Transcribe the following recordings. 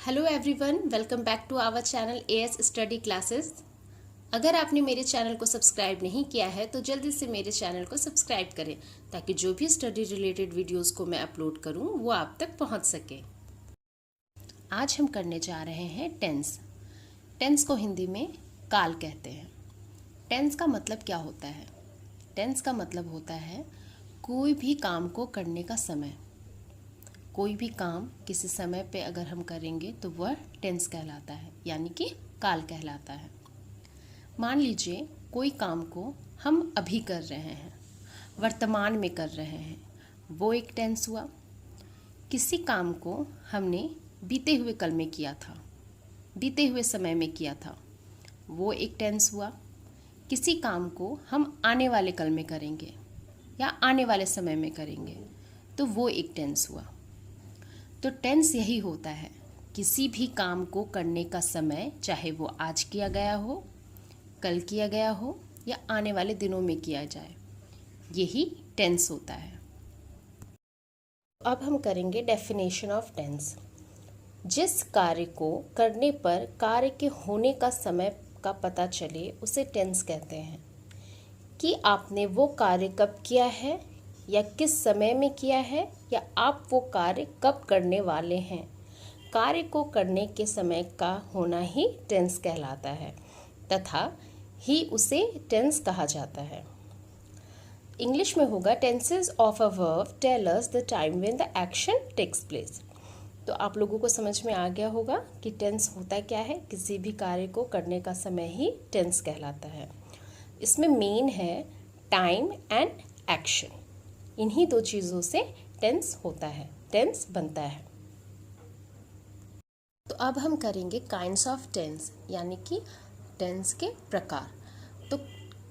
Hello everyone, welcome back to our channel AS study classes. अगर आपने मेरे channel को सब्सक्राइब नहीं किया है तो जल्दी से मेरे चैनल को सब्सक्राइब करें ताकि जो भी स्टडी रिलेटेड वीडियोस को मैं अपलोड करूं वो आप तक पहुंच सके। आज हम करने जा रहे हैं टेंस। टेंस को हिंदी में काल कहते हैं। टेंस का मतलब क्या होता है? टेंस का मतलब होता है कोई भी काम को करने का समय। कोई भी काम किसी समय पे अगर हम करेंगे तो वह टेंस कहलाता है, यानी कि काल कहलाता है। मान लीजिए कोई काम को हम अभी कर रहे हैं, वर्तमान में कर रहे हैं, वो एक टेंस हुआ। किसी काम को हमने बीते हुए कल में किया था, बीते हुए समय में किया था, वो एक टेंस हुआ। किसी काम को हम आने वाले कल में करेंगे या आने वाले समय में करेंगे तो वो एक टेंस हुआ। तो टेंस यही होता है, किसी भी काम को करने का समय, चाहे वो आज किया गया हो, कल किया गया हो या आने वाले दिनों में किया जाए, यही टेंस होता है। अब हम करेंगे डेफिनेशन ऑफ टेंस। जिस कार्य को करने पर कार्य के होने का समय का पता चले उसे टेंस कहते हैं। कि आपने वो कार्य कब किया है या किस समय में किया है या आप वो कार्य कब करने वाले हैं, कार्य को करने के समय का होना ही टेंस कहलाता है तथा ही उसे टेंस कहा जाता है। इंग्लिश में होगा tenses of a verb tell us the time when the action takes place. तो आप लोगों को समझ में आ गया होगा कि टेंस होता क्या है। किसी भी कार्य को करने का समय ही टेंस कहलाता है। इसमें मेन है टाइम एंड एक्शन। इन्हीं दो चीज़ों से टेंस होता है, टेंस बनता है। तो अब हम करेंगे काइंड्स ऑफ टेंस, यानी कि टेंस के प्रकार। तो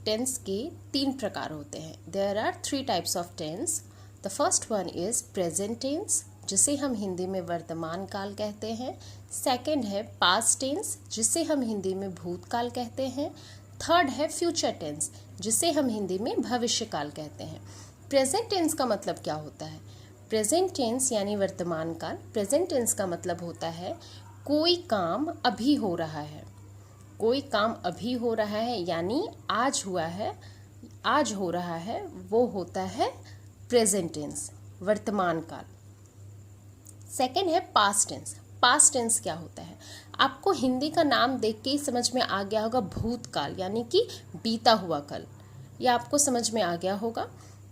टेंस के 3 प्रकार होते हैं। There are 3 types of tense. The first one is present tense, जिसे हम हिंदी में वर्तमान काल कहते हैं। सेकंड है पास्ट टेंस, जिसे हम हिंदी में भूतकाल कहते हैं। थर्ड है फ्यूचर टेंस, जिसे हम हिंदी में भविष्य काल कहते हैं। प्रेजेंट टेंस का मतलब क्या होता है? प्रेजेंट टेंस यानी वर्तमान काल। प्रेजेंट टेंस का मतलब होता है कोई काम अभी हो रहा है। कोई काम अभी हो रहा है यानी आज हुआ है, आज हो रहा है, वो होता है प्रेजेंट टेंस, वर्तमान काल। सेकेंड है पास्ट टेंस। पास्ट टेंस क्या होता है? आपको हिंदी का नाम देख के ही समझ में आ गया होगा, भूतकाल यानी कि बीता हुआ कल। ये आपको समझ में आ गया होगा।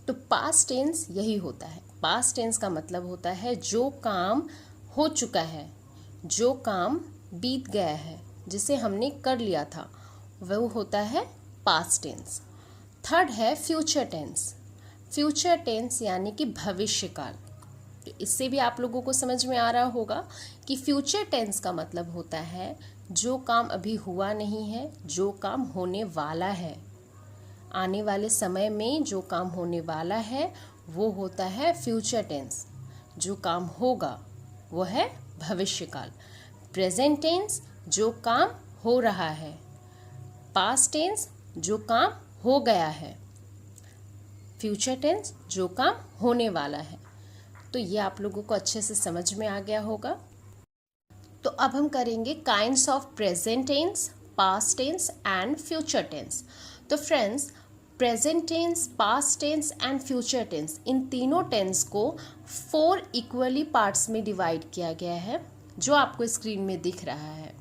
तो पास्ट टेंस यही होता है। पास्ट टेंस का मतलब होता है जो काम हो चुका है, जो काम बीत गया है, जिसे हमने कर लिया था, वो होता है पास्ट टेंस। थर्ड है फ्यूचर टेंस। फ्यूचर टेंस यानी कि भविष्य काल। तो इससे भी आप लोगों को समझ में आ रहा होगा कि फ्यूचर टेंस का मतलब होता है जो काम अभी हुआ नहीं है, जो काम होने वाला है, आने वाले समय में जो काम होने वाला है वो होता है फ्यूचर टेंस। जो काम होगा वो है भविष्य काल। प्रेजेंट टेंस जो काम हो रहा है। पास्ट टेंस जो काम हो गया है। फ्यूचर टेंस जो काम होने वाला है। तो ये आप लोगों को अच्छे से समझ में आ गया होगा। तो अब हम करेंगे kinds of present tense, past tense and future tense. तो friends, present tense, past tense and future tense, इन तीनों टेंस को 4 इक्वली पार्ट्स में डिवाइड किया गया है, जो आपको स्क्रीन में दिख रहा है।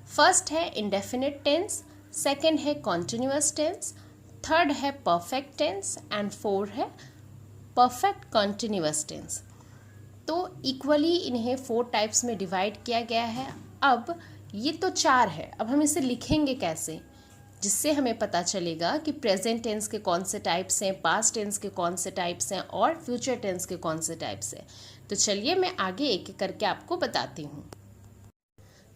फर्स्ट है इंडेफिनिट टेंस, सेकेंड है कॉन्टिन्यूअस टेंस, थर्ड है परफेक्ट टेंस एंड फोर्थ है परफेक्ट कॉन्टिन्यूअस टेंस। तो इक्वली इन्हें 4 टाइप्स में डिवाइड किया गया है। अब ये तो 4 है, अब हम इसे लिखेंगे कैसे, जिससे हमें पता चलेगा कि प्रेजेंट टेंस के कौन से टाइप्स हैं, पास्ट टेंस के कौन से टाइप्स हैं और फ्यूचर टेंस के कौन से टाइप्स हैं। तो चलिए मैं आगे एक एक करके आपको बताती हूँ।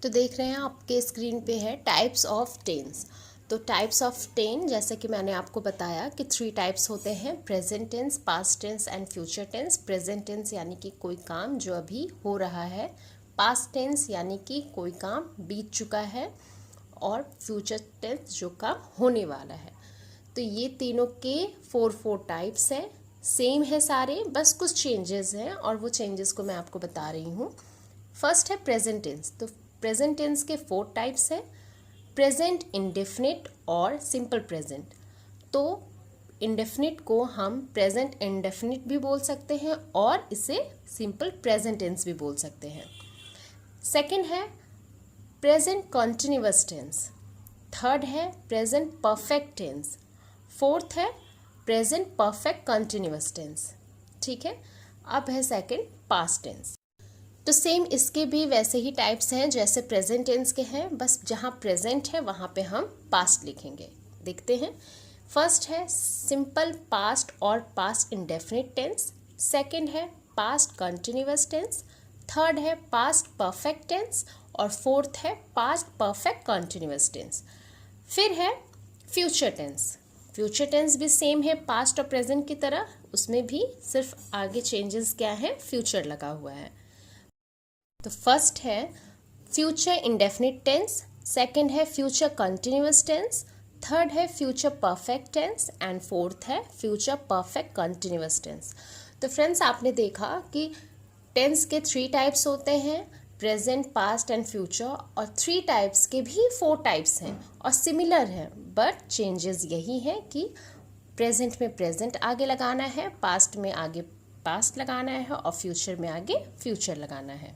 तो देख रहे हैं आपके स्क्रीन पे है टाइप्स ऑफ टेंस। तो टाइप्स ऑफ टेन, जैसे कि मैंने आपको बताया कि 3 टाइप्स होते हैं, present tense, past tense and future tense. Present tense यानी कि कोई काम जो अभी हो रहा है, पास्ट टेंस यानी कि कोई काम बीत चुका है, और फ्यूचर टेंस जो काम होने वाला है। तो ये तीनों के 4 टाइप्स हैं, सेम है सारे, बस कुछ चेंजेस हैं और वो चेंजेस को मैं आपको बता रही हूँ। फर्स्ट है प्रेजेंट टेंस। तो प्रेजेंट टेंस के 4 टाइप्स हैं, प्रेजेंट, इंडेफिनिट और सिंपल प्रेजेंट। तो इंडेफिनिट को हम प्रेजेंट इंडेफिनिट भी बोल सकते हैं और इसे सिंपल प्रेजेंट टेंस भी बोल सकते हैं। सेकंड है प्रेजेंट कॉन्टिन्यूअस टेंस। थर्ड है प्रेजेंट परफेक्ट टेंस। फोर्थ है प्रेजेंट परफेक्ट कॉन्टिन्यूअस टेंस। ठीक है, अब है सेकंड पास्ट टेंस। तो सेम इसके भी वैसे ही टाइप्स हैं जैसे प्रेजेंट टेंस के हैं, बस जहाँ प्रेजेंट है वहाँ पे हम पास्ट लिखेंगे। देखते हैं। फर्स्ट है सिंपल पास्ट और पास्ट इंडेफिनिट टेंस। सेकंड है पास्ट कंटिन्यूअस टेंस। थर्ड है पास्ट परफेक्ट टेंस और फोर्थ है पास्ट परफेक्ट कंटिन्यूअस टेंस। फिर है फ्यूचर टेंस। फ्यूचर टेंस भी सेम है पास्ट और प्रेजेंट की तरह, उसमें भी सिर्फ आगे चेंजेस क्या है, फ्यूचर लगा हुआ है। तो फर्स्ट है फ्यूचर इंडेफिनिट टेंस, सेकंड है फ्यूचर कंटिन्यूअस टेंस, थर्ड है future perfect tense and fourth है फ्यूचर परफेक्ट कंटिन्यूअस टेंस। तो फ्रेंड्स, आपने देखा कि टेंस के 3 टाइप्स होते हैं, प्रेजेंट, पास्ट एंड फ्यूचर, और 3 टाइप्स के भी 4 टाइप्स हैं और सिमिलर हैं, बट चेंजेस यही है कि प्रेजेंट में प्रेजेंट आगे लगाना है, पास्ट में आगे पास्ट लगाना है और फ्यूचर में आगे फ्यूचर लगाना है।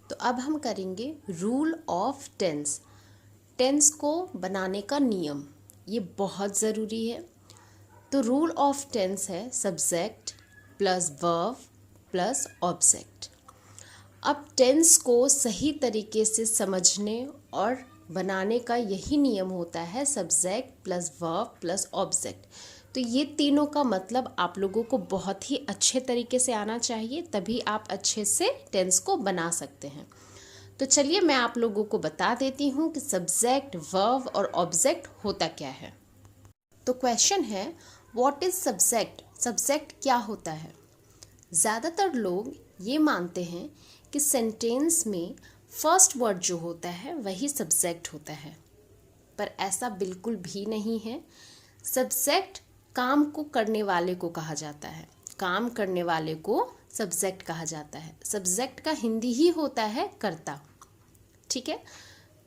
तो अब हम करेंगे रूल ऑफ टेंस। टेंस को बनाने का नियम, ये बहुत ज़रूरी है। तो रूल ऑफ टेंस है subject plus verb plus object. अब टेंस को सही तरीके से समझने और बनाने का यही नियम होता है, subject plus verb plus object. तो ये तीनों का मतलब आप लोगों को बहुत ही अच्छे तरीके से आना चाहिए, तभी आप अच्छे से टेंस को बना सकते हैं। तो चलिए मैं आप लोगों को बता देती हूँ कि सब्जेक्ट, वर्ब और ऑब्जेक्ट होता क्या है। तो क्वेश्चन है व्हाट इज सब्जेक्ट? सब्जेक्ट क्या होता है? ज़्यादातर लोग ये मानते हैं कि सेंटेंस में फर्स्ट वर्ड जो होता है वही सब्जेक्ट होता है, पर ऐसा बिल्कुल भी नहीं है। सब्जेक्ट काम को करने वाले को कहा जाता है, काम करने वाले को सब्जेक्ट कहा जाता है। सब्जेक्ट का हिंदी ही होता है कर्ता। ठीक है,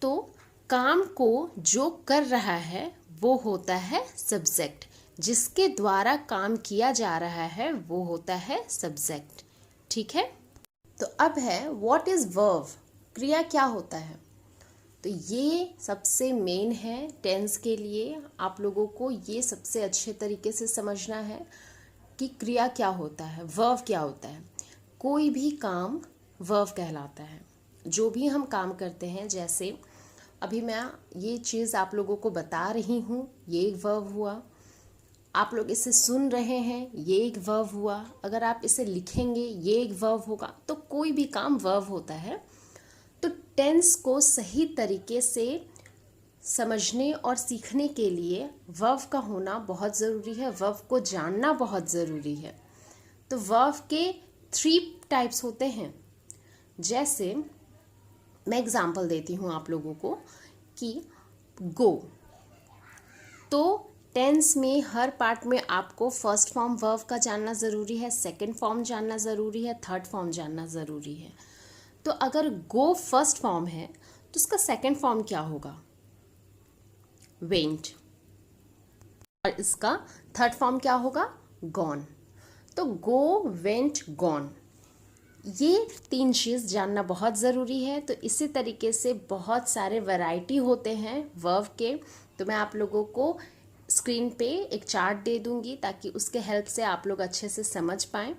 तो काम को जो कर रहा है वो होता है सब्जेक्ट, जिसके द्वारा काम किया जा रहा है वो होता है सब्जेक्ट। ठीक है, तो अब है व्हाट इज वर्ब? क्रिया क्या होता है? तो ये सबसे मेन है टेंस के लिए। आप लोगों को ये सबसे अच्छे तरीके से समझना है कि क्रिया क्या होता है, वर्ब क्या होता है। कोई भी काम वर्ब कहलाता है। जो भी हम काम करते हैं, जैसे अभी मैं ये चीज़ आप लोगों को बता रही हूँ, ये एक वर्ब हुआ। आप लोग इसे सुन रहे हैं, ये एक वर्ब हुआ। अगर आप इसे लिखेंगे, ये एक वर्ब होगा। तो कोई भी काम वर्ब होता है। तो टेंस को सही तरीके से समझने और सीखने के लिए वर्ब का होना बहुत ज़रूरी है, वर्ब को जानना बहुत ज़रूरी है। तो वर्ब के 3 टाइप्स होते हैं। जैसे मैं एग्जांपल देती हूँ आप लोगों को कि गो। तो टेंस में हर पार्ट में आपको फर्स्ट फॉर्म वर्ब का जानना ज़रूरी है, सेकंड फॉर्म जानना ज़रूरी है, थर्ड फॉर्म जानना ज़रूरी है। तो अगर गो फर्स्ट फॉर्म है तो उसका सेकंड फॉर्म क्या होगा? वेंट। और इसका थर्ड फॉर्म क्या होगा? गॉन। तो गो, वेंट, गॉन, ये 3 चीज़ जानना बहुत ज़रूरी है। तो इसी तरीके से बहुत सारे वैरायटी होते हैं वर्ब के। तो मैं आप लोगों को स्क्रीन पे एक चार्ट दे दूंगी ताकि उसके हेल्प से आप लोग अच्छे से समझ पाएँ।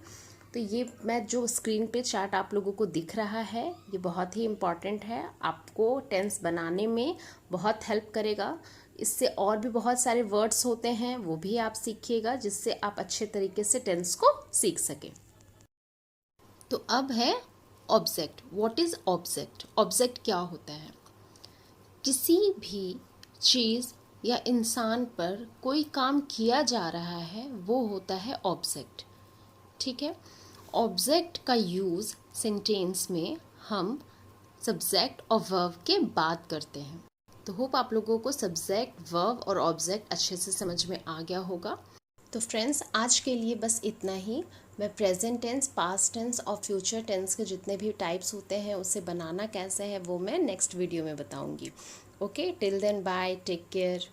तो ये मैं जो स्क्रीन पे चार्ट आप लोगों को दिख रहा है, ये बहुत ही इम्पॉर्टेंट है, आपको टेंस बनाने में बहुत हेल्प करेगा। इससे और भी बहुत सारे वर्ड्स होते हैं, वो भी आप सीखिएगा, जिससे आप अच्छे तरीके से टेंस को सीख सकें। तो अब है object. What is object? Object क्या होता है? किसी भी चीज़ या इंसान पर कोई काम किया जा रहा है वो होता है ऑब्जेक्ट। ठीक है, ऑब्जेक्ट का यूज़ सेंटेंस में हम सब्जेक्ट और वर्ब के बाद करते हैं। तो होप आप लोगों को सब्जेक्ट, वर्ब और ऑब्जेक्ट अच्छे से समझ में आ गया होगा। तो फ्रेंड्स आज के लिए बस इतना ही। मैं प्रेजेंट टेंस, पास्ट टेंस और फ्यूचर टेंस के जितने भी टाइप्स होते हैं उसे बनाना कैसे है वो मैं नेक्स्ट वीडियो में बताऊंगी। Okay, till then bye, take care.